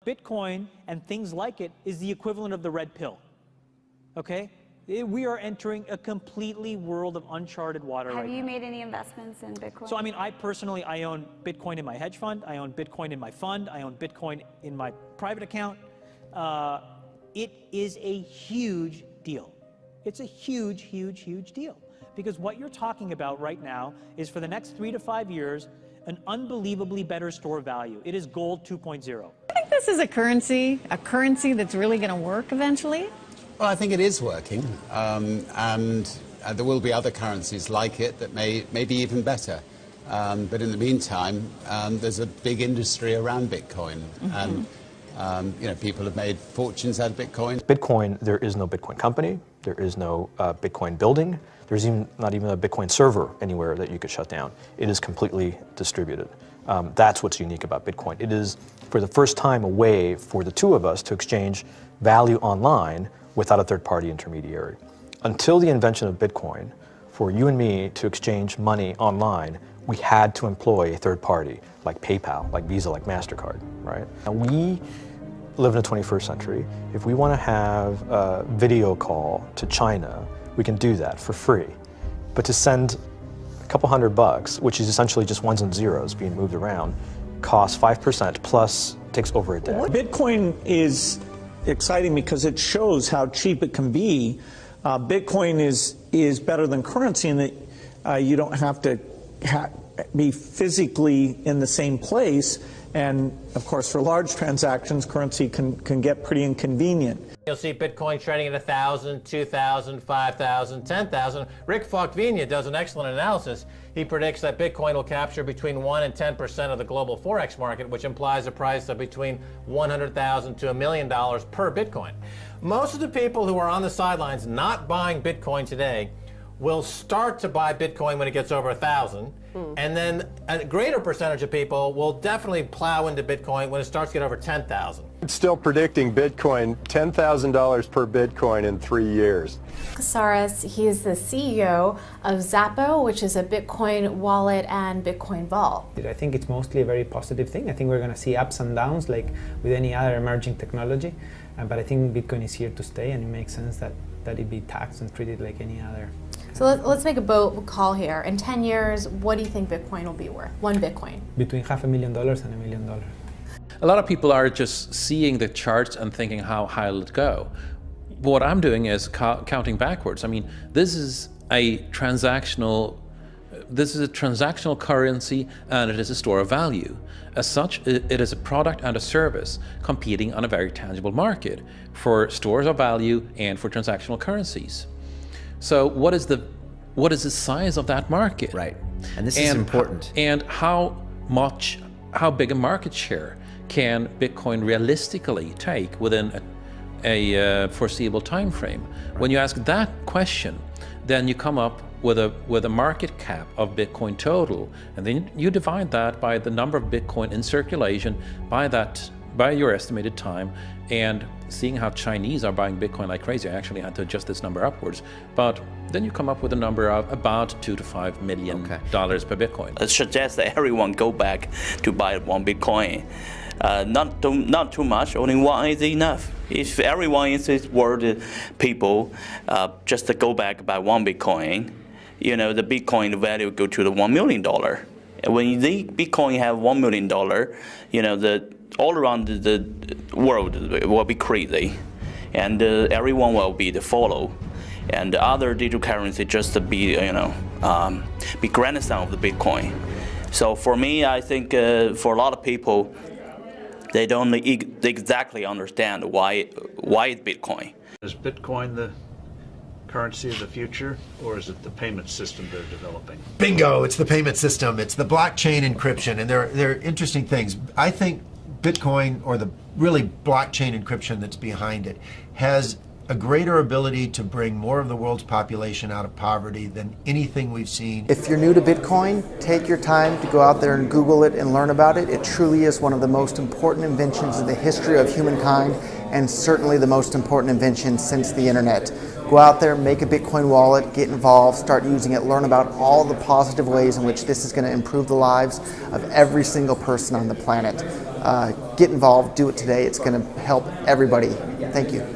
Bitcoin and things like it is the equivalent of the red pill, okay? We are entering a completely world of uncharted water right now. Have you made any investments in Bitcoin? So, I mean, I personally, I own Bitcoin in my hedge fund. I own Bitcoin in my fund. I own Bitcoin in my private account. It is a huge deal. It's a huge, huge, huge deal. Because what you're talking about right now is for the next 3 to 5 years, an unbelievably better store value. It is gold 2.0. I think this is a currency that's really going to work eventually. Well, I think it is working, and there will be other currencies like it that may be even better. But in the meantime, there's a big industry around Bitcoin, and you know, people have made fortunes out of Bitcoin. Bitcoin, there is no Bitcoin company, there is no Bitcoin building, there's not even a Bitcoin server anywhere that you could shut down. It is completely distributed. That's what's unique about Bitcoin. It is, for the first time, a way for the two of us to exchange value online without a third-party intermediary. Until the invention of Bitcoin, for you and me to exchange money online, we had to employ a third party, like PayPal, like Visa, like MasterCard, right? And we live in the 21st century. If we want to have a video call to China, we can do that for free. But to send a couple $100, which is essentially just ones and zeros being moved around, costs 5% plus takes over a day. Bitcoin is exciting because it shows how cheap it can be. Bitcoin is better than currency in that you don't have to be physically in the same place. And of course, for large transactions, currency can get pretty inconvenient. You'll see Bitcoin trading at 1,000, 2,000, 5,000, 10,000. Rick Falkvinia does an excellent analysis. He predicts that Bitcoin will capture between 1 and 10% of the global Forex market, which implies a price of between $100,000 to $1 million per Bitcoin. Most of the people who are on the sidelines not buying Bitcoin today will start to buy Bitcoin when it gets over 1,000. And then a greater percentage of people will definitely plow into Bitcoin when it starts to get over 10,000. It's still predicting Bitcoin, $10,000 per Bitcoin in 3 years. Casares, he is the CEO of Zappo, which is a Bitcoin wallet and Bitcoin vault. I think it's mostly a very positive thing. I think we're going to see ups and downs like with any other emerging technology. But I think Bitcoin is here to stay, and it makes sense that it be taxed and treated like any other. So let's make a bold call here. In 10 years, what do you think Bitcoin will be worth? One Bitcoin? Between $500,000 and $1 million. A lot of people are just seeing the charts and thinking, how high will it go? What I'm doing is counting backwards. I mean, this is a transactional currency, and it is a store of value. As such, it is a product and a service competing on a very tangible market for stores of value and for transactional currencies. So what is the size of that market? Right, and this is important. And how big a market share can Bitcoin realistically take within a foreseeable time frame? Right. When you ask that question, then you come up with a market cap of Bitcoin total, and then you divide that by the number of Bitcoin in circulation by your estimated time, and seeing how Chinese are buying Bitcoin like crazy, I actually had to adjust this number upwards, but then you come up with a number of about $2 to $5 million per Bitcoin. It suggests that everyone go back to buy one Bitcoin. Not too much, only one is enough. If everyone in this world, people, just to go back buy one Bitcoin, you know, the Bitcoin value go to the $1 million. And when the Bitcoin have $1 million, you know, all around the world will be crazy, and everyone will be the follow, and the other digital currency just to be, you know, be grandson of the Bitcoin. So for me, I think for a lot of people, they don't exactly understand why it's Bitcoin. Is Bitcoin the currency of the future, or is it the payment system they're developing? Bingo! It's the payment system. It's the blockchain encryption, and they're interesting things. I think Bitcoin, or the really blockchain encryption that's behind it, has a greater ability to bring more of the world's population out of poverty than anything we've seen. If you're new to Bitcoin, take your time to go out there and Google it and learn about it. It truly is one of the most important inventions in the history of humankind, and certainly the most important invention since the internet. Go out there, make a Bitcoin wallet, get involved, start using it, learn about all the positive ways in which this is going to improve the lives of every single person on the planet. Get involved, do it today. It's going to help everybody. Thank you.